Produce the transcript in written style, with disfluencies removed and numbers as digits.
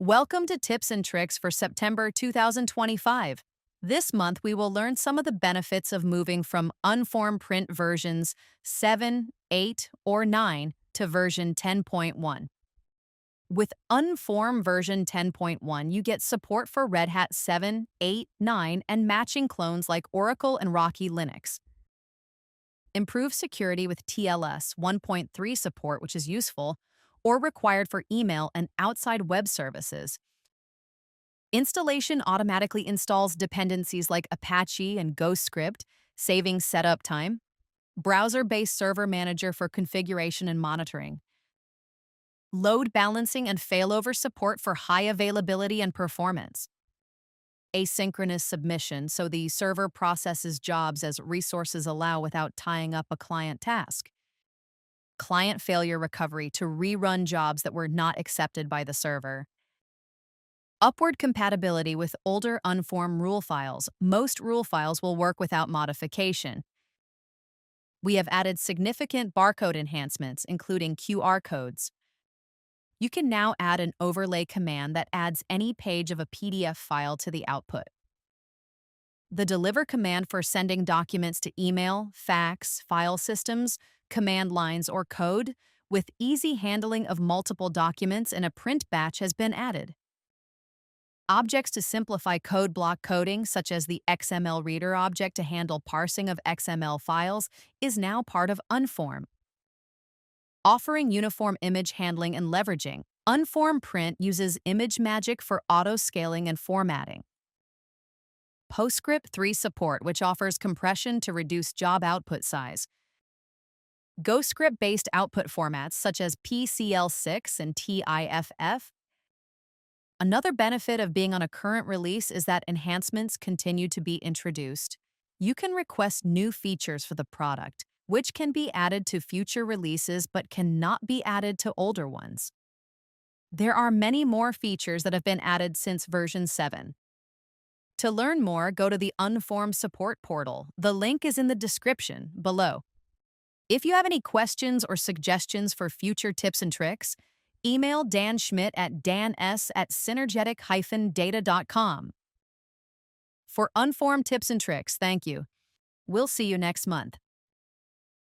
Welcome to Tips and Tricks for September 2025. This month, we will learn some of the benefits of moving from UnForm Print versions 7, 8, or 9 to version 10.1. With UnForm version 10.1, you get support for Red Hat 7, 8, 9, and matching clones like Oracle and Rocky Linux. Improve security with TLS 1.3 support, which is useful, or required for email and outside web services. Installation automatically installs dependencies like Apache and GhostScript, saving setup time. Browser-based server manager for configuration and monitoring. Load balancing and failover support for high availability and performance. Asynchronous submission, so the server processes jobs as resources allow without tying up a client task. Client failure recovery to rerun jobs that were not accepted by the server. Upward compatibility with older UnForm rule files. Most rule files will work without modification. We have added significant barcode enhancements, including QR codes. You can now add an overlay command that adds any page of a PDF file to the output. The deliver command for sending documents to email, fax, file systems, command lines, or code, with easy handling of multiple documents in a print batch has been added. Objects to simplify code block coding, such as the XML reader object to handle parsing of XML files, is now part of UnForm. Offering uniform image handling and leveraging, UnForm Print uses ImageMagick for auto-scaling and formatting. PostScript 3 support, which offers compression to reduce job output size. GhostScript-based output formats such as PCL6 and TIFF. Another benefit of being on a current release is that enhancements continue to be introduced. You can request new features for the product, which can be added to future releases but cannot be added to older ones. There are many more features that have been added since version 7. To learn more, go to the UnForm support portal. The link is in the description below. If you have any questions or suggestions for future tips and tricks, email Dan Schmitt at dans@synergetic-data.com. For UnForm tips and tricks, thank you. We'll see you next month.